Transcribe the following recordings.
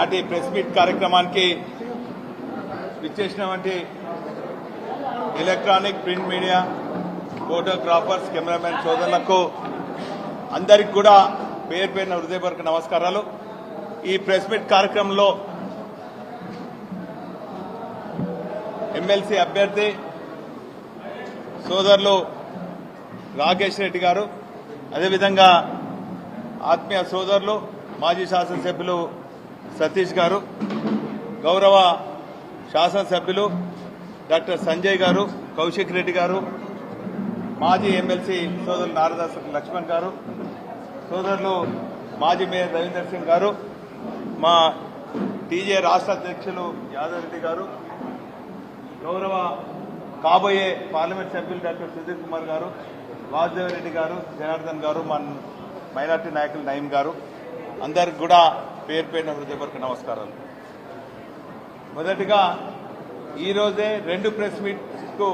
నాటి press meet కార్యక్రమానికి విచ్చేసినటువంటి electronic print media photographers cameraman సోదరులకు అందరికి కూడా పేరు పేరున హృదయపూర్వక నమస్కారాలు. ఈ ప్రెస్ మీట్ కార్యక్రమంలో ఎమ్మెల్సీ అభ్యర్థి సోదరులు రాకేష్ రెడ్డి గారు, అదేవిధంగా ఆత్మీయ సోదరులు మాజీ శాసనసభ్యులు సతీష్ గారు, గౌరవ శాసనసభ్యులు డాక్టర్ సంజయ్ గారు, కౌశిక్ రెడ్డి గారు, మాజీ ఎమ్మెల్సీ సోదరులు నారదాస్ లక్ష్మణ్ గారు, సోదరులు మాజీ మేయర్ రవీందర్ సింగ్ గారు, మా టీజే రాష్ట్ర అధ్యక్షులు యాదవ్ రెడ్డి గారు, గౌరవ కాబోయే పార్లమెంట్ సభ్యులు డాక్టర్ సుధీర్ కుమార్ గారు, వాసుదేవ్ రెడ్డి గారు, జనార్దన్ గారు, మా మైనార్టీ నాయకులు నయీం గారు, అందరికి కూడా పేరు పేరున హృదయపూర్వక నమస్కారాలు. మొదటిగా ఈరోజే 2 ప్రెస్ మీట్కు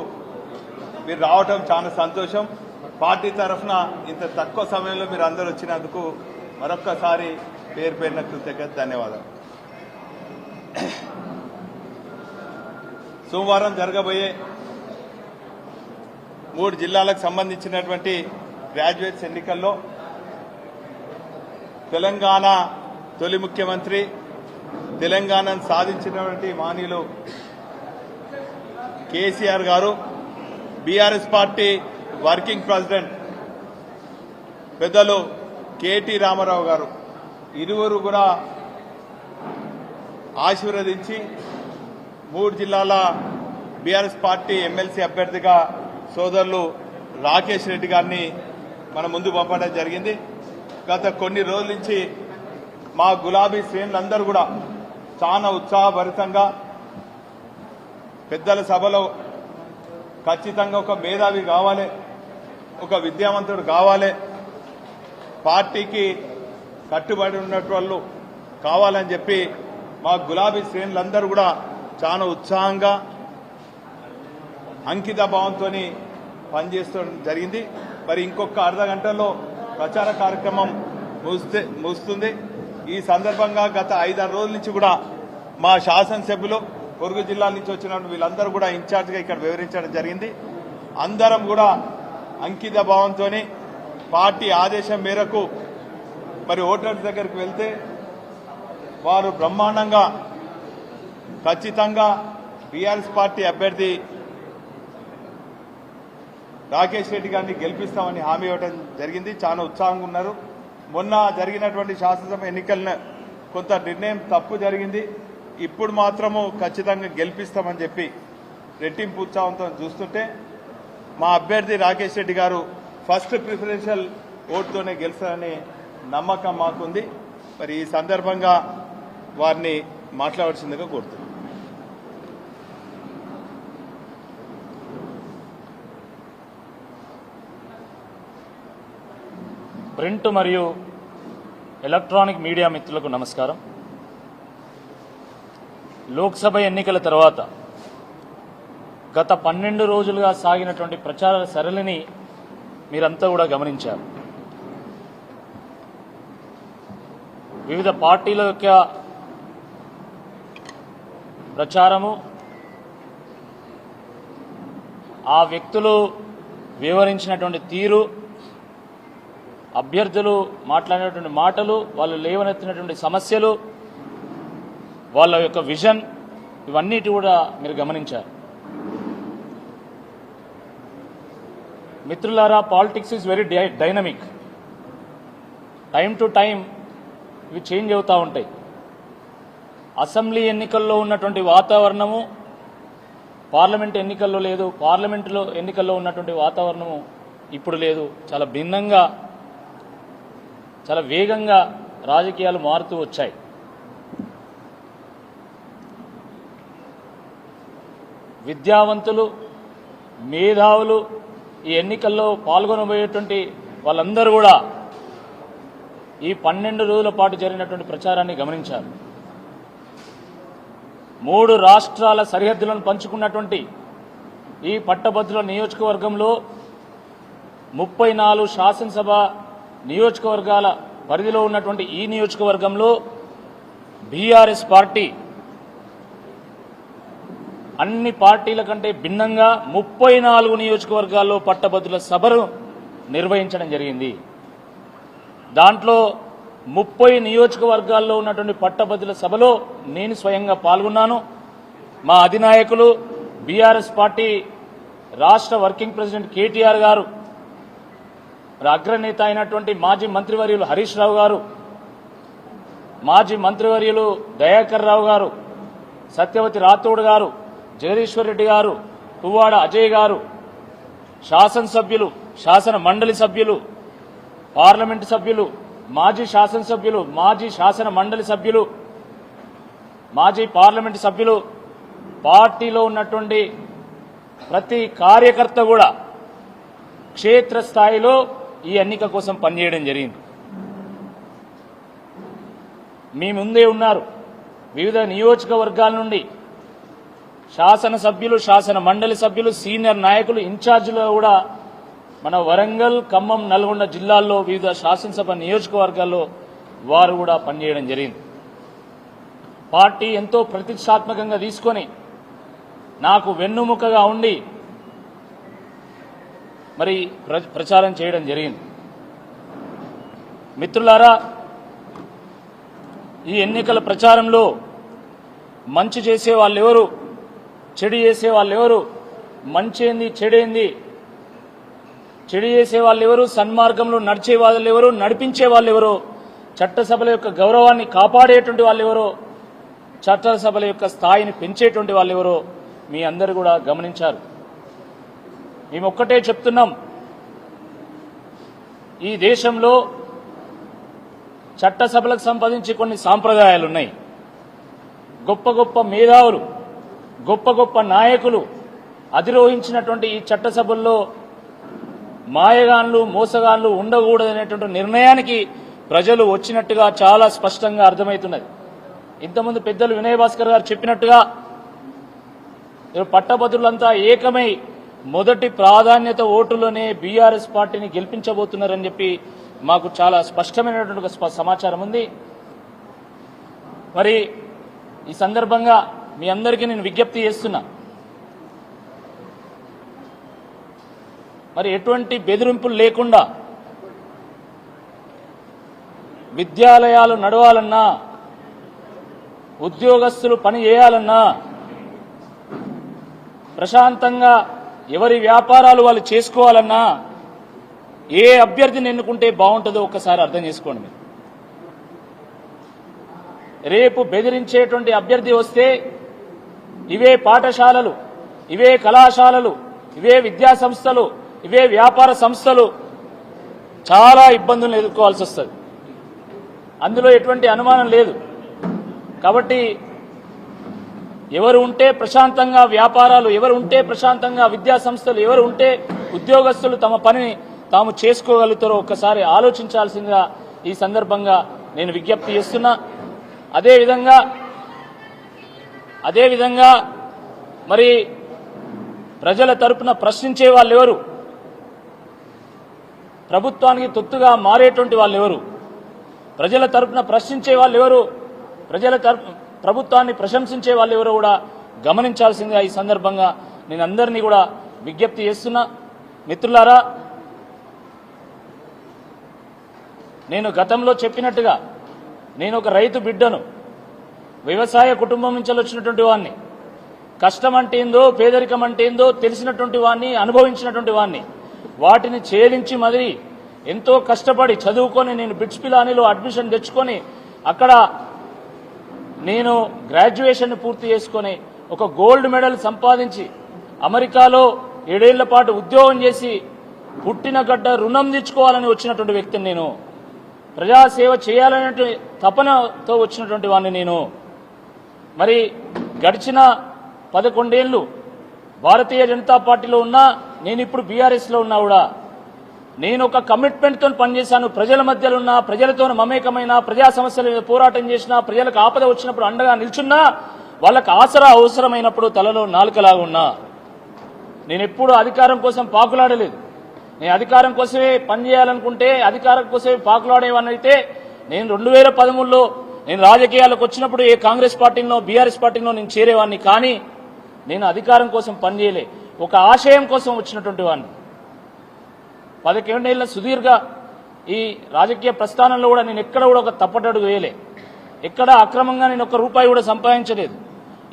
మీరు రావటం చాలా సంతోషం. పార్టీ తరఫున ఇంత తక్కువ సమయంలో మీరు అందరూ వచ్చినందుకు మరొక్కసారి పేరు పేరున కృతజ్ఞత, ధన్యవాదాలు. సోమవారం జరగబోయే 3 జిల్లాలకు సంబంధించినటువంటి గ్రాడ్యుయేట్స్ ఎన్నికల్లో తెలంగాణ తొలి ముఖ్యమంత్రి, తెలంగాణను సాధించినటువంటి మాన్యులు కేసీఆర్ గారు, బీఆర్ఎస్ పార్టీ వర్కింగ్ ప్రెసిడెంట్ పెద్దలు కేటీ రామారావు గారు ఇరువురు కూడా ఆశీర్వదించి 3 జిల్లాల బీఆర్ఎస్ పార్టీ ఎమ్మెల్సీ అభ్యర్థిగా సోదరులు రాకేష్ రెడ్డి గారిని మన ముందు పంపడం జరిగింది. గత కొన్ని రోజుల నుంచి మా గులాబీ శ్రేణులందరూ కూడా చాలా ఉత్సాహభరితంగా పెద్దల సభలో ఖచ్చితంగా ఒక మేధావి కావాలి, ఒక విద్యావంతుడు కావాలి, పార్టీకి కట్టుబడి ఉన్నట్టు వాళ్ళు కావాలని చెప్పి మా గులాబీ శ్రేణులందరూ కూడా చాలా ఉత్సాహంగా అంకిత భావంతో పనిచేస్తూ జరిగింది. మరి ఇంకొక అర్ధ గంటలో ప్రచార కార్యక్రమం ముగుస్తుంది. ఈ సందర్భంగా గత 5-6 రోజుల నుంచి కూడా మా శాసనసభ్యులు పొరుగు జిల్లాల నుంచి వచ్చిన వీళ్ళందరూ కూడా ఇన్ఛార్జిగా ఇక్కడ వివరించడం జరిగింది. అందరం కూడా అంకిత భావంతో పార్టీ ఆదేశం మేరకు మరి ఓటర్స్ దగ్గరికి వెళ్తే వారు బ్రహ్మాండంగా ఖచ్చితంగా బీఆర్ఎస్ పార్టీ అభ్యర్థి రాకేష్ రెడ్డి గారిని గెలిపిస్తామని హామీ ఇవ్వడం జరిగింది. చాలా ఉత్సాహంగా ఉన్నారు. మొన్న జరిగినటువంటి శాసనసభ ఎన్నికలను కొంత నిర్ణయం తప్పు జరిగింది, ఇప్పుడు మాత్రము ఖచ్చితంగా గెలిపిస్తామని చెప్పి రెట్టింపు ఉత్సాహంతో చూస్తుంటే మా అభ్యర్థి రాకేష్ రెడ్డి గారు ఫస్ట్ ప్రిఫరెన్షియల్ ఓటుతోనే గెలుస్తారనే నమ్మకం మాకుంది. మరి ఈ సందర్భంగా వారిని మాట్లాడాల్సిందిగా కోరుతున్నాను. ప్రింట్ మరియు ఎలక్ట్రానిక్ మీడియా మిత్రులకు నమస్కారం. లోక్సభ ఎన్నికల తర్వాత గత 12 రోజులుగా సాగినటువంటి ప్రచార సరళిని మీరంతా కూడా గమనించారు. వివిధ పార్టీల యొక్క ప్రచారము, ఆ వ్యక్తులు వివరించినటువంటి తీరు, అభ్యర్థులు మాట్లాడినటువంటి మాటలు, వాళ్ళు లేవనెత్తినటువంటి సమస్యలు, వాళ్ళ యొక్క విజన్, ఇవన్నిటి కూడా మీరు గమనించారు. మిత్రులారా, politics is very dynamic. Time to time ఇవి చేంజ్ అవుతూ ఉంటాయి. అసెంబ్లీ ఎన్నికల్లో ఉన్నటువంటి వాతావరణము పార్లమెంట్ ఎన్నికల్లో లేదు, పార్లమెంటులో ఎన్నికల్లో ఉన్నటువంటి వాతావరణము ఇప్పుడు లేదు. చాలా భిన్నంగా, చాలా వేగంగా రాజకీయాలు మారుతూ వచ్చాయి. విద్యావంతులు, మేధావులు ఈ ఎన్నికల్లో పాల్గొనబోయేటువంటి వాళ్ళందరూ కూడా ఈ 12 రోజుల పాటు జరిగినటువంటి ప్రచారాన్ని గమనించారు. 3 రాష్ట్రాల సరిహద్దులను పంచుకున్నటువంటి ఈ పట్టభద్రుల నియోజకవర్గంలో 34 శాసనసభ నియోజకవర్గాల పరిధిలో ఉన్నటువంటి ఈ నియోజకవర్గంలో బీఆర్ఎస్ పార్టీ అన్ని పార్టీల కంటే భిన్నంగా 34 నియోజకవర్గాల్లో పట్టభద్రుల సభను నిర్వహించడం జరిగింది. దాంట్లో 30 నియోజకవర్గాల్లో ఉన్నటువంటి పట్టభద్రుల సభలో నేను స్వయంగా పాల్గొన్నాను. మా అధినాయకులు బీఆర్ఎస్ పార్టీ రాష్ట్ర వర్కింగ్ ప్రెసిడెంట్ కేటీఆర్ గారు, అగ్రనేత అయినటువంటి మాజీ మంత్రివర్యులు హరీష్ రావు గారు, మాజీ మంత్రివర్యులు దయాకర్ రావు గారు, సత్యవతి రాథోడ్ గారు, జగదీశ్వర్ రెడ్డి గారు, పువ్వాడ అజయ్ గారు, శాసనసభ్యులు, శాసన మండలి సభ్యులు, పార్లమెంటు సభ్యులు, మాజీ శాసనసభ్యులు, మాజీ శాసన మండలి సభ్యులు, మాజీ పార్లమెంటు సభ్యులు, పార్టీలో ఉన్నటువంటి ప్రతి కార్యకర్త కూడా క్షేత్రస్థాయిలో ఈ ఎన్నిక కోసం పనిచేయడం జరిగింది. మీ ముందే ఉన్నారు. వివిధ నియోజకవర్గాల నుండి శాసనసభ్యులు, శాసన మండలి సభ్యులు, సీనియర్ నాయకులు, ఇన్ఛార్జీలు కూడా మన వరంగల్, ఖమ్మం, నల్గొండ జిల్లాల్లో వివిధ శాసనసభ నియోజకవర్గాల్లో వారు కూడా పనిచేయడం జరిగింది. పార్టీ ఎంతో ప్రతిష్టాత్మకంగా తీసుకొని నాకు వెన్నుముకగా ఉండి మరి ప్రచారం చేయడం జరిగింది. మిత్రులారా, ఈ ఎన్నికల ప్రచారంలో మంచి చేసే వాళ్ళెవరు, చెడు చేసే వాళ్ళెవరు, మంచేంది చెడేంది, చెడు చేసే వాళ్ళెవరు, సన్మార్గంలో నడిచే వాళ్ళెవరు, నడిపించే వాళ్ళెవరో, చట్టసభల యొక్క గౌరవాన్ని కాపాడేటువంటి వాళ్ళెవరో, చట్టసభల యొక్క స్థాయిని పెంచేటువంటి వాళ్ళెవరో మీ అందరూ కూడా గమనించారు. మేము ఒక్కటే చెప్తున్నాం, ఈ దేశంలో చట్టసభలకు సంబంధించి కొన్ని సాంప్రదాయాలున్నాయి. గొప్ప గొప్ప మేధావులు, గొప్ప గొప్ప నాయకులు అధిరోహించినటువంటి ఈ చట్టసభల్లో మాయగాన్లు, మోసగాన్లు ఉండకూడదనేటువంటి నిర్ణయానికి ప్రజలు వచ్చినట్టుగా చాలా స్పష్టంగా అర్థమవుతున్నది. ఇంతకుముందు పెద్దలు వినయ్ భాస్కర్ గారు చెప్పినట్టుగా పట్టభద్రులంతా ఏకమై మొదటి ప్రాధాన్యత ఓటులోనే బీఆర్ఎస్ పార్టీని గెలిపించబోతున్నారని చెప్పి మాకు చాలా స్పష్టమైనటువంటి సమాచారం ఉంది. మరి ఈ సందర్భంగా మీ అందరికీ నేను విజ్ఞప్తి చేస్తున్నా, మరి ఎటువంటి బెదిరింపులు లేకుండా విద్యాలయాలు నడవాలన్నా, ఉద్యోగస్తులు పని చేయాలన్నా, ప్రశాంతంగా ఎవరి వ్యాపారాలు వాళ్ళు చేసుకోవాలన్నా ఏ అభ్యర్థిని ఎన్నుకుంటే బాగుంటుందో ఒక్కసారి అర్థం చేసుకోండి. మీరు రేపు బెదిరించేటువంటి అభ్యర్థి వస్తే ఇవే పాఠశాలలు, ఇవే కళాశాలలు, ఇవే విద్యా సంస్థలు, ఇవే వ్యాపార సంస్థలు చాలా ఇబ్బందులను ఎదుర్కోవాల్సి వస్తుంది. అందులో ఎటువంటి అనుమానం లేదు. కాబట్టి ఎవరు ఉంటే ప్రశాంతంగా వ్యాపారాలు, ఎవరు ఉంటే ప్రశాంతంగా విద్యా సంస్థలు, ఎవరు ఉంటే ఉద్యోగస్తులు తమ పనిని తాము చేసుకోగలుగుతారో ఒక్కసారి ఆలోచించాల్సిందిగా ఈ సందర్భంగా నేను విజ్ఞప్తి చేస్తున్నా. అదేవిధంగా మరి ప్రజల తరపున ప్రశ్నించే వాళ్ళెవరు, ప్రభుత్వానికి తొత్తుగా మారేటువంటి వాళ్ళెవరు, ప్రజల తరపున ప్రశ్నించే వాళ్ళెవరు, ప్రభుత్వాన్ని ప్రశంసించే వాళ్ళెవరో కూడా గమనించాల్సిందిగా ఈ సందర్భంగా నేను అందరినీ కూడా విజ్ఞప్తి చేస్తున్నా. మిత్రులారా, నేను గతంలో చెప్పినట్టుగా నేను ఒక రైతు బిడ్డను, వ్యవసాయ కుటుంబం నుంచి వచ్చినటువంటి వాడిని, కష్టం అంటే ఏందో, పేదరికం అంటే ఏందో తెలిసినటువంటి వాడిని, అనుభవించినటువంటి వాడిని. వాటిని ఛేదించి మరి ఎంతో కష్టపడి చదువుకొని నేను బిట్స్ పిలానీలో అడ్మిషన్ తెచ్చుకొని అక్కడ నేను గ్రాడ్యుయేషన్ పూర్తి చేసుకొని ఒక గోల్డ్ మెడల్ సంపాదించి అమెరికాలో 7 ఏళ్ల పాటు ఉద్యోగం చేసి పుట్టిన గడ్డ రుణం తీర్చుకోవాలని వచ్చినటువంటి వ్యక్తిని నేను. ప్రజాసేవ చేయాలనే తపనతో వచ్చినటువంటి వాడిని నేను. మరి గడిచిన 11 ఏళ్లు భారతీయ జనతా పార్టీలో ఉన్నా, నేను ఇప్పుడు బీఆర్ఎస్లో ఉన్నా కూడా నేను ఒక కమిట్మెంట్తో పనిచేశాను. ప్రజల మధ్యలో ఉన్నా, ప్రజలతో మమేకమైన, ప్రజా సమస్యల మీద పోరాటం చేసినా, ప్రజలకు ఆపద వచ్చినప్పుడు అండగా నిల్చున్నా, వాళ్ళకు ఆసరా అవసరమైనప్పుడు తలలో నాలుకలాగా ఉన్నా. నేను ఎప్పుడు అధికారం కోసం పాకులాడలేదు. నేను అధికారం కోసమే పనిచేయాలనుకుంటే, అధికారం కోసమే పాకులాడేవాడినైతే నేను 2013లో నేను రాజకీయాలకు వచ్చినప్పుడు ఏ కాంగ్రెస్ పార్టీలో బీఆర్ఎస్ పార్టీలో నేను చేరేవాడిని, కానీ నేను అధికారం కోసం పనిచేయలే, ఒక ఆశయం కోసం వచ్చినటువంటి వాడిని. 11 ఏళ్ల సుదీర్ఘ ఈ రాజకీయ ప్రస్థానంలో కూడా నేను ఎక్కడ కూడా ఒక తప్పటడుగు వేయలే, ఎక్కడ అక్రమంగా నేను ఒక్క రూపాయి కూడా సంపాదించలేదు.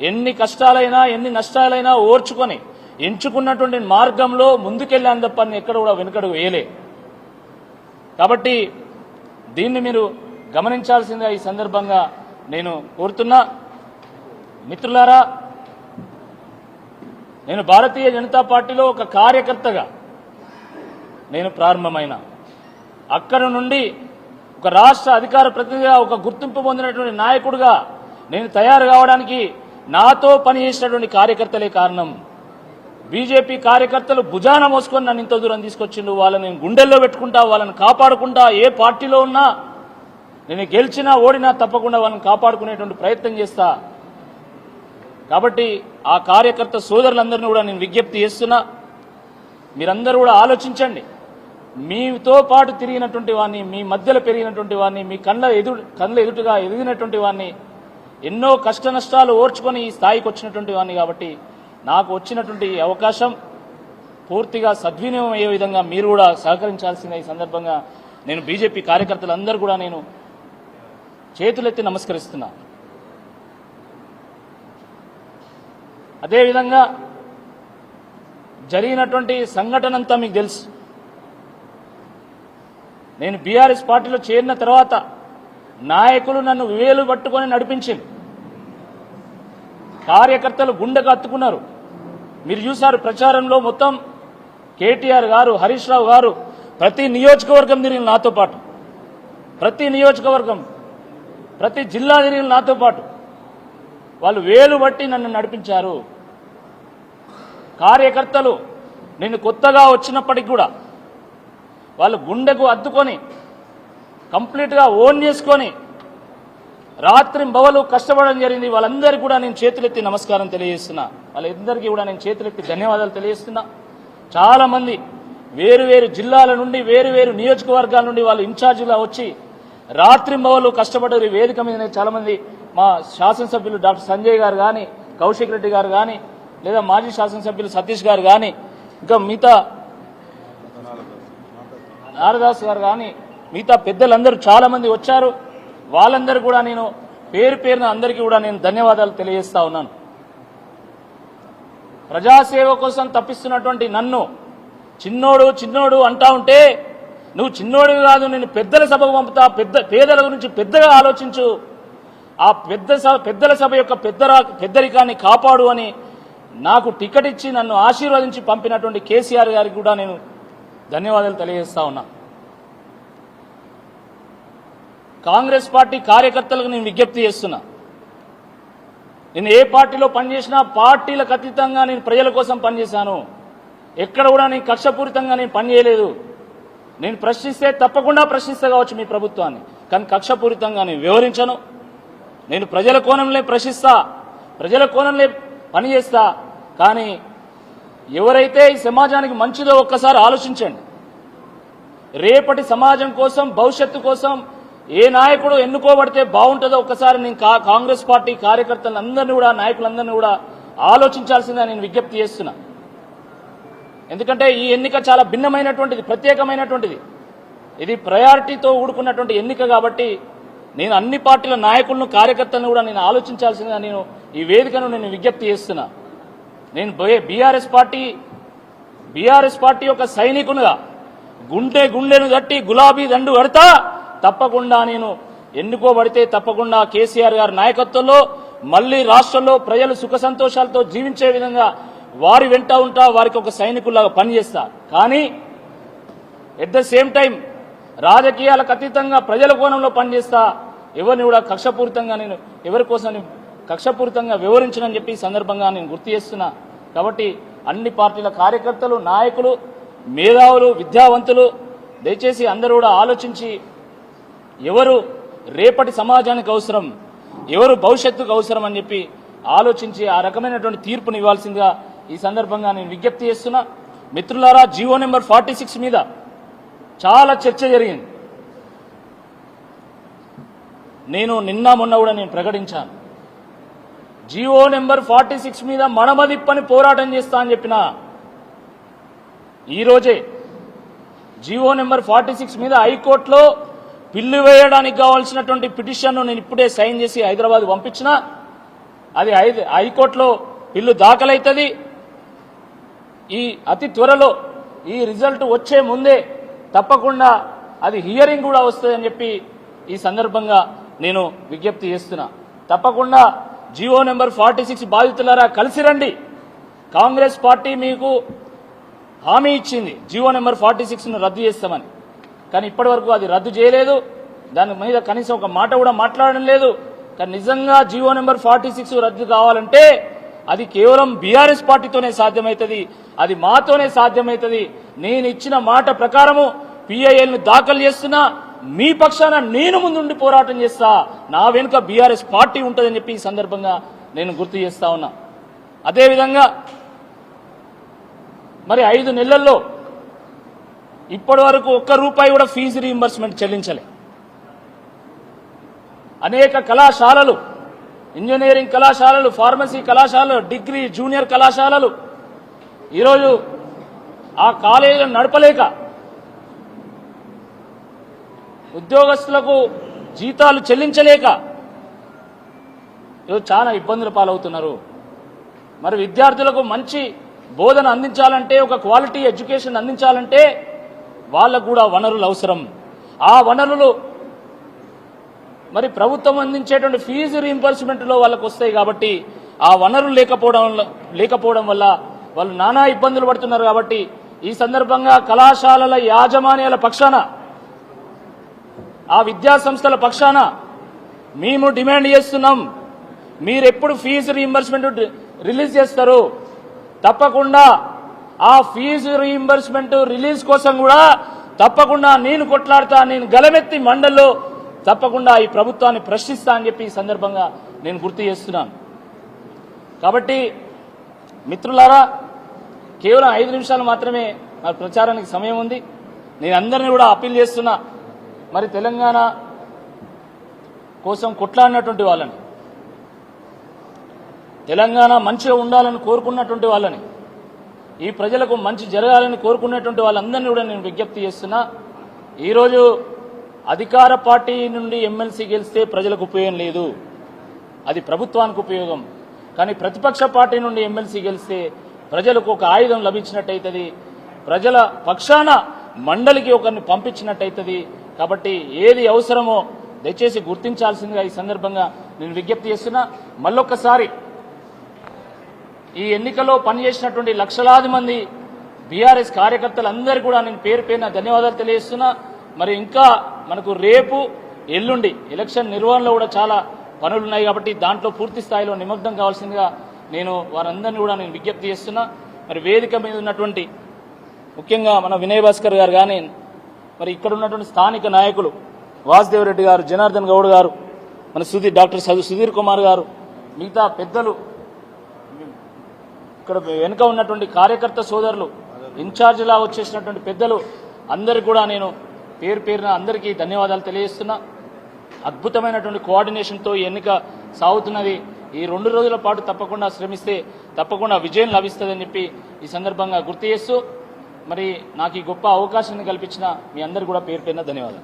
ఎన్ని కష్టాలైనా ఎన్ని నష్టాలైనా ఓర్చుకొని ఎంచుకున్నటువంటి మార్గంలో ముందుకెళ్ళాను తప్ప నేను ఎక్కడ కూడా వెనుకడుగు వేయలే. కాబట్టి దీన్ని మీరు గమనించాల్సిందిగా ఈ సందర్భంగా నేను కోరుతున్నా. మిత్రులారా, నేను భారతీయ జనతా పార్టీలో ఒక కార్యకర్తగా నేను ప్రారంభమైన అక్కడి నుండి ఒక రాష్ట్ర అధికార ప్రతినిధిగా ఒక గుర్తింపు పొందినటువంటి నాయకుడిగా నేను తయారు కావడానికి నాతో పనిచేసినటువంటి కార్యకర్తలే కారణం. బీజేపీ కార్యకర్తలు భుజాన మోసుకొని నన్ను ఇంత దూరం తీసుకొచ్చిండు. వాళ్ళని నేను గుండెల్లో పెట్టుకుంటా, వాళ్ళని కాపాడుకుంటా. ఏ పార్టీలో ఉన్నా నేను గెలిచినా ఓడినా తప్పకుండా వాళ్ళని కాపాడుకునేటువంటి ప్రయత్నం చేస్తా. కాబట్టి ఆ కార్యకర్త సోదరులందరినీ కూడా నేను విజ్ఞప్తి చేస్తున్నా, మీరందరూ కూడా ఆలోచించండి. మీతో పాటు తిరిగినటువంటి వాడిని, మీ మధ్యలో పెరిగినటువంటి వాడిని, మీ కళ్ళ ఎదుటుగా ఎదిగినటువంటి వాడిని, ఎన్నో కష్ట నష్టాలు ఓర్చుకొని ఈ స్థాయికి వచ్చినటువంటి వాడిని. కాబట్టి నాకు వచ్చినటువంటి అవకాశం పూర్తిగా సద్వినియోగం అయ్యే విధంగా మీరు కూడా సహకరించాల్సిన ఈ సందర్భంగా నేను బీజేపీ కార్యకర్తలందరూ కూడా నేను చేతులెత్తి నమస్కరిస్తున్నా. అదేవిధంగా జరిగినటువంటి సంఘటన అంతా మీకు తెలుసు. నేను బీఆర్ఎస్ పార్టీలో చేరిన తర్వాత నాయకులు నన్ను వేలు పట్టుకొని నడిపించింది, కార్యకర్తలు గుండెకు హత్తుకున్నారు. మీరు చూశారు ప్రచారంలో మొత్తం కేటీఆర్ గారు, హరీష్ రావు గారు ప్రతి నియోజకవర్గం తిరిగిన నాతో పాటు, ప్రతి నియోజకవర్గం ప్రతి జిల్లా తిరిగిన నాతో పాటు వాళ్ళు వేలు బట్టి నన్ను నడిపించారు. కార్యకర్తలు నేను కొత్తగా వచ్చినప్పటికి కూడా వాళ్ళు గుండెకు అద్దుకొని కంప్లీట్గా ఓన్ చేసుకొని రాత్రి బవలు కష్టపడడం జరిగింది. వాళ్ళందరికీ కూడా నేను చేతులెత్తి నమస్కారం తెలియజేస్తున్నా. వాళ్ళందరికీ కూడా నేను చేతులెత్తి ధన్యవాదాలు తెలియజేస్తున్నా. చాలామంది వేరు వేరు జిల్లాల నుండి వేరు వేరు నియోజకవర్గాల నుండి వాళ్ళు ఇన్ఛార్జిగా వచ్చి రాత్రి బవలు కష్టపడ్డారు. వేదిక మీద చాలామంది మా శాసనసభ్యులు డాక్టర్ సంజయ్ గారు కానీ, కౌశిక్ రెడ్డి గారు కానీ, లేదా మాజీ శాసనసభ్యులు సతీష్ గారు కానీ, ఇంకా మిగతా నారదాస్ గారు కానీ, మిగతా పెద్దలందరూ చాలామంది వచ్చారు. వాళ్ళందరూ కూడా నేను పేరు పేరున అందరికీ కూడా నేను ధన్యవాదాలు తెలియజేస్తా ఉన్నాను. ప్రజాసేవ కోసం తప్పిస్తున్నటువంటి నన్ను చిన్నోడు చిన్నోడు అంటా ఉంటే, నువ్వు చిన్నోడివి కాదు, నేను పెద్దల సభకు పంపుతా, పేదల గురించి పెద్దగా ఆలోచించు, ఆ పెద్దల సభ యొక్క పెద్దరికాన్ని కాపాడు అని నాకు టికెట్ ఇచ్చి నన్ను ఆశీర్వదించి పంపినటువంటి కేసీఆర్ గారికి కూడా నేను ధన్యవాదాలు తెలియజేస్తా ఉన్నా. కాంగ్రెస్ పార్టీ కార్యకర్తలకు నేను విజ్ఞప్తి చేస్తున్నా, నేను ఏ పార్టీలో పనిచేసినా పార్టీలకు అతీతంగా నేను ప్రజల కోసం పనిచేశాను. ఎక్కడ కూడా నేను కక్షపూరితంగా నేను పనిచేయలేదు. నేను ప్రశ్నిస్తే తప్పకుండా ప్రశ్నిస్తా కావచ్చు మీ ప్రభుత్వాన్ని, కానీ కక్షపూరితంగా నేను వివరించను. నేను ప్రజల కోణంలో ప్రశ్నిస్తా, ప్రజల కోణంలో పనిచేస్తా. కానీ ఎవరైతే ఈ సమాజానికి మంచిదో ఒక్కసారి ఆలోచించండి. రేపటి సమాజం కోసం, భవిష్యత్తు కోసం ఏ నాయకుడు ఎన్నుకోబడితే బాగుంటుందో ఒక్కసారి నేను కాంగ్రెస్ పార్టీ కార్యకర్తలందరినీ కూడా, నాయకులందరినీ కూడా ఆలోచించాల్సిందిగా నేను విజ్ఞప్తి చేస్తున్నా. ఎందుకంటే ఈ ఎన్నిక చాలా భిన్నమైనటువంటిది, ప్రత్యేకమైనటువంటిది. ఇది ప్రయారిటీతో కూడుకున్నటువంటి ఎన్నిక. కాబట్టి నేను అన్ని పార్టీల నాయకులను, కార్యకర్తలను కూడా నేను ఆలోచించాల్సిందిగా నేను ఈ వేదికను నేను విజ్ఞప్తి చేస్తున్నా. నేను బీఆర్ఎస్ పార్టీ యొక్క సైనికునిగా గుండెను తట్టి గులాబీ దండు కడతా. తప్పకుండా నేను ఎన్నుకోబడితే తప్పకుండా కేసీఆర్ గారి నాయకత్వంలో మళ్లీ రాష్ట్రంలో ప్రజలు సుఖ సంతోషాలతో జీవించే విధంగా వారి వెంట ఉంటా, వారికి ఒక సైనికుల్లాగా పనిచేస్తా. కానీ ఎట్ ద సేమ్ టైం రాజకీయాలకు అతీతంగా ప్రజల కోణంలో పనిచేస్తా. ఎవరిని కూడా కక్షపూరితంగా నేను ఎవరి కోసం కక్షపూరితంగా వివరించనని చెప్పి ఈ సందర్భంగా నేను గుర్తు చేస్తున్నా. కాబట్టి అన్ని పార్టీల కార్యకర్తలు, నాయకులు, మేధావులు, విద్యావంతులు దయచేసి అందరూ కూడా ఆలోచించి ఎవరు రేపటి సమాజానికి అవసరం, ఎవరు భవిష్యత్తుకు అవసరం అని చెప్పి ఆలోచించి ఆ రకమైనటువంటి తీర్పుని ఇవ్వాల్సిందిగా ఈ సందర్భంగా నేను విజ్ఞప్తి చేస్తున్నా. మిత్రులారా, జీవో నెంబర్ 46 మీద చాలా చర్చ జరిగింది. నేను నిన్న మొన్న కూడా నేను ప్రకటించాను. జియో నెంబర్ 46 మీద మడమదిప్పని పోరాటం చేస్తా అని చెప్పిన ఈరోజే జియో నెంబర్ 46 మీద హైకోర్టులో పిల్లు వేయడానికి కావాల్సినటువంటి పిటిషన్ను నేను ఇప్పుడే సైన్ చేసి హైదరాబాద్ పంపించిన. అది హైకోర్టులో పిల్లు దాఖలవుతుంది. ఈ అతి త్వరలో ఈ రిజల్ట్ వచ్చే ముందే తప్పకుండా అది హియరింగ్ కూడా వస్తుందని చెప్పి ఈ సందర్భంగా నేను విజ్ఞప్తి చేస్తున్నా. తప్పకుండా జియో నెంబర్ 46 బాధితులారా కలిసి రండి. కాంగ్రెస్ పార్టీ మీకు హామీ ఇచ్చింది జియో నెంబర్ 46ను రద్దు చేస్తామని. కానీ ఇప్పటి వరకు అది రద్దు చేయలేదు. దాని మీద కనీసం ఒక మాట కూడా మాట్లాడడం లేదు. కానీ నిజంగా జియో నెంబర్ 46 రద్దు కావాలంటే అది కేవలం బీఆర్ఎస్ పార్టీతోనే సాధ్యమవుతుంది. అది మాతోనే సాధ్యమవుతుంది. నేను ఇచ్చిన మాట ప్రకారము పిఐఎల్ను దాఖలు చేస్తున్నా. మీ పక్షాన నేను ముందుండి పోరాటం చేస్తా. నా వెనుక బీఆర్ఎస్ పార్టీ ఉంటుందని చెప్పి ఈ సందర్భంగా నేను గుర్తు చేస్తా ఉన్నా. అదేవిధంగా మరి 5 నెలల్లో ఇప్పటి వరకు ₹1 కూడా ఫీజు రీయింబర్స్మెంట్ చెల్లించలే. అనేక కళాశాలలు, ఇంజనీరింగ్ కళాశాలలు, ఫార్మసీ కళాశాలలు, డిగ్రీ జూనియర్ కళాశాలలు ఈరోజు ఆ కాలేజీలను నడపలేక ఉద్యోగస్తులకు జీతాలు చెల్లించలేక ఈరోజు చాలా ఇబ్బందుల పాలవుతున్నారు. మరి విద్యార్థులకు మంచి బోధన అందించాలంటే, ఒక క్వాలిటీ ఎడ్యుకేషన్ అందించాలంటే వాళ్ళకు కూడా వనరులు అవసరం. ఆ వనరులు మరి ప్రభుత్వం అందించేటువంటి ఫీజు రీయింబర్స్మెంట్లో వాళ్ళకు వస్తాయి. కాబట్టి ఆ వనరులు లేకపోవడం వల్ల వాళ్ళు నానా ఇబ్బందులు పడుతున్నారు. కాబట్టి ఈ సందర్భంగా కళాశాలల యాజమాన్యాల పక్షాన, ఆ విద్యా సంస్థల పక్షాన మేము డిమాండ్ చేస్తున్నాం. మీరెప్పుడు ఫీజు రీయింబర్స్మెంట్ రిలీజ్ చేస్తారు? తప్పకుండా ఆ ఫీజు రీయింబర్స్మెంట్ రిలీజ్ కోసం కూడా తప్పకుండా నేను కొట్లాడతా. నేను గలమెత్తి మండల్లో తప్పకుండా ఈ ప్రభుత్వాన్ని ప్రశ్నిస్తా అని చెప్పి ఈ సందర్భంగా నేను గుర్తు చేస్తున్నాను. కాబట్టి మిత్రులారా, కేవలం 5 నిమిషాలు మాత్రమే మరి ప్రచారానికి సమయం ఉంది. నేను అందరినీ కూడా అప్పీల్ చేస్తున్నా. మరి తెలంగాణ కోసం కొట్లాడినటువంటి వాళ్ళని, తెలంగాణ మంచిగా ఉండాలని కోరుకున్నటువంటి వాళ్ళని, ఈ ప్రజలకు మంచి జరగాలని కోరుకున్నటువంటి వాళ్ళందరినీ కూడా నేను విజ్ఞప్తి చేస్తున్నా. ఈరోజు అధికార పార్టీ నుండి ఎమ్మెల్సీ గెలిస్తే ప్రజలకు ఉపయోగం లేదు, అది ప్రభుత్వానికి ఉపయోగం. కానీ ప్రతిపక్ష పార్టీ నుండి ఎమ్మెల్సీ గెలిస్తే ప్రజలకు ఒక ఆయుధం లభించినట్టయితుంది, ప్రజల పక్షాన మండలికి ఒకరిని పంపించినట్టయితుంది. కాబట్టి ఏది అవసరమో దయచేసి గుర్తించాల్సిందిగా ఈ సందర్భంగా నేను విజ్ఞప్తి చేస్తున్నా. మళ్ళొక్కసారి ఈ ఎన్నికల్లో పనిచేసినటువంటి లక్షలాది మంది బీఆర్ఎస్ కార్యకర్తలందరూ కూడా నేను పేరు పేరున ధన్యవాదాలు తెలియజేస్తున్నా. మరి ఇంకా మనకు రేపు ఎల్లుండి ఎలక్షన్ నిర్వహణలో కూడా చాలా పనులున్నాయి. కాబట్టి దాంట్లో పూర్తి స్థాయిలో నిమగ్నం కావాల్సిందిగా నేను వారందరినీ కూడా నేను విజ్ఞప్తి చేస్తున్నా. మరి వేదిక మీద ఉన్నటువంటి ముఖ్యంగా మన వినయ్ భాస్కర్ గారు కానీ, మరి ఇక్కడ ఉన్నటువంటి స్థానిక నాయకులు వాసుదేవ్ రెడ్డి గారు, జనార్దన్ గౌడ్ గారు, మన డాక్టర్ సుధీర్ కుమార్ గారు, మిగతా పెద్దలు, ఇక్కడ వెనుక ఉన్నటువంటి కార్యకర్త సోదరులు, ఇన్ఛార్జిలా వచ్చేసినటువంటి పెద్దలు అందరికీ కూడా నేను పేరు పేరున అందరికీ ధన్యవాదాలు తెలియజేస్తున్నా. అద్భుతమైనటువంటి కోఆర్డినేషన్తో ఈ ఎన్నిక సాగుతున్నది. ఈ 2 రోజుల పాటు తప్పకుండా శ్రమిస్తే తప్పకుండా విజయం లభిస్తుందని చెప్పి ఈ సందర్భంగా గుర్తు చేస్తూ, మరి నాకు ఈ గొప్ప అవకాశాన్ని కల్పించిన మీ అందరికీ కూడా పేరు పేరున ధన్యవాదాలు.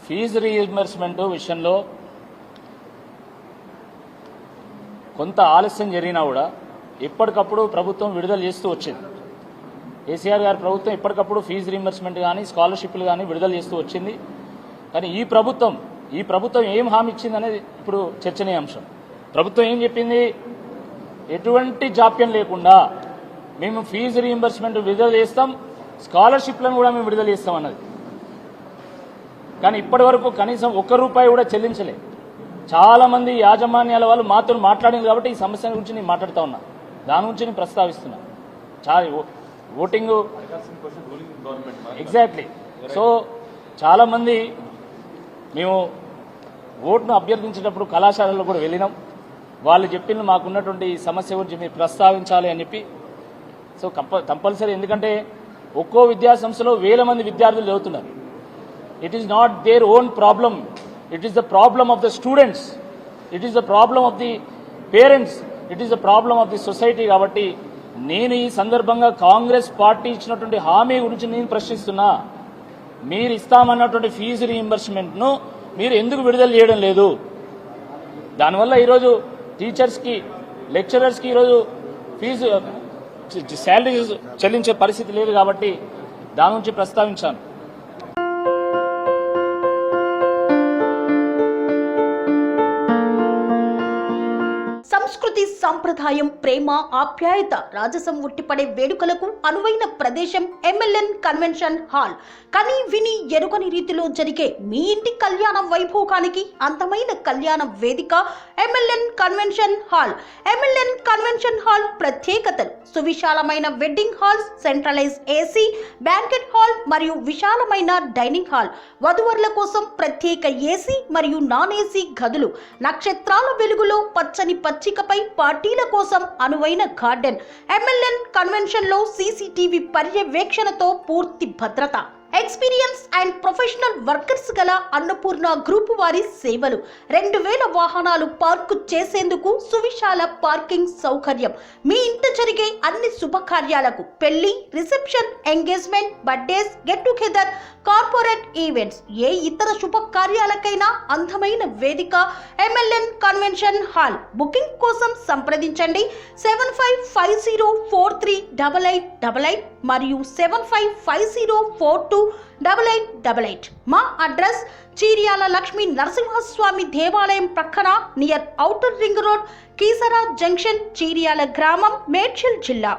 ఫీజు రీయింబర్స్మెంట్ విషయంలో కొంత ఆలస్యం జరిగినా కూడా ఎప్పటికప్పుడు ప్రభుత్వం విడుదల చేస్తూ వచ్చింది. కేసీఆర్ గారి ప్రభుత్వం ఎప్పటికప్పుడు ఫీజు రీయింబర్స్మెంట్ కానీ స్కాలర్షిప్లు కానీ విడుదల చేస్తూ వచ్చింది. కానీ ఈ ప్రభుత్వం ఏం హామీ ఇచ్చిందనేది ఇప్పుడు చర్చనీయాంశం. ప్రభుత్వం ఏం చెప్పింది? ఎటువంటి జాప్యం లేకుండా మేము ఫీజు రీయింబర్స్మెంట్ విడుదల చేస్తాం, స్కాలర్షిప్లను కూడా మేము విడుదల చేస్తాం అన్నది. కానీ ఇప్పటి వరకు కనీసం ₹1 కూడా చెల్లించలే. చాలా మంది యాజమాన్యాల వాళ్ళు మాతో మాట్లాడింది కాబట్టి ఈ సమస్య గురించి నేను మాట్లాడుతూ ఉన్నా, దాని గురించి నేను ప్రస్తావిస్తున్నా. చాలా ఓటింగ్ ఎగ్జాక్ట్లీ. సో చాలామంది మేము ఓటును అభ్యర్థించేటప్పుడు కళాశాలలో కూడా వెళ్ళినాం. వాళ్ళు చెప్పింది మాకున్నటువంటి సమస్య గురించి మీరు ప్రస్తావించాలి అని చెప్పి. సో కంపల్సరీ, ఎందుకంటే ఒక్కో విద్యాసంస్థలో వేల మంది విద్యార్థులు చదువుతున్నారు. It is not their own problem, it is the problem of the students, it is the problem of the parents, it is the problem of the society. కాబట్టి నేను ఈ సందర్భంగా కాంగ్రెస్ పార్టీ ఇచ్చినటువంటి హామీ గురించి నేను ప్రశ్నిస్తున్నా. మీరు ఇస్తామన్నటువంటి ఫీజు రీయింబర్స్మెంట్ను మీరు ఎందుకు విడుదల చేయడం లేదు? దానివల్ల ఈరోజు టీచర్స్కి, లెక్చరర్స్కి ఈరోజు ఫీజు శాలరీస్ చెల్లించే పరిస్థితి లేదు. కాబట్టి దాని గురించి ప్రస్తావించాను. సంస్కృతి, సంప్రదాయం, ప్రేమ, ఆప్యాయత, రాజసం ఉట్టిపడే వేడుకలకు అనువైన ప్రదేశం MLN కన్వెన్షన్ హాల్. కని విని ఎరుగని రీతిలో జరిగే మీ ఇంటి కళ్యాణ వైభోగానికి అందమైన కళ్యాణ వేదిక MLN convention hall. MLN convention hall ప్రత్యేకతలు: సువిశాలమైన wedding halls, centralize AC, banquet hall మరియు విశాలమైన డైనింగ్ హాల్. వధువరుల కోసం ప్రత్యేక AC మరియు నాన్ AC గదులు. నక్షత్రాల వెలుగులో పచ్చని పచ్చికపై పార్టీల కోసం అనువైన గార్డెన్. MLN కన్వెన్షన్ లో CCTV పర్యవేక్షణతో పూర్తి భద్రత. ఎక్స్పీరియన్స్ అండ్ ప్రొఫెషనల్ వర్కర్స్ గల అన్నపూర్ణ గ్రూప్ వారి సేవలు. 2000 వాహనాలు పార్కు చేసేందుకు సువిశాల పార్కింగ్ సౌకర్యం. మీ ఇంట జరిగే అన్ని శుభకార్యాలకు, పెళ్లి, reception, engagement, birthdays, get together, corporate events, ఏ ఇతర శుభకార్యాలకైనా అందమైన వేదిక MLN కన్వెన్షన్ హాల్. బుకింగ్ కోసం సంప్రదించండి 7550438888 మరియు 7550428888. మా అడ్రస్ చీర్యాల లక్ష్మీ నరసింహస్వామి దేవాలయం ప్రక్కన, near outer ring road, Keesara junction, Cheeryal గ్రామం, మేడ్చల్ జిల్లా.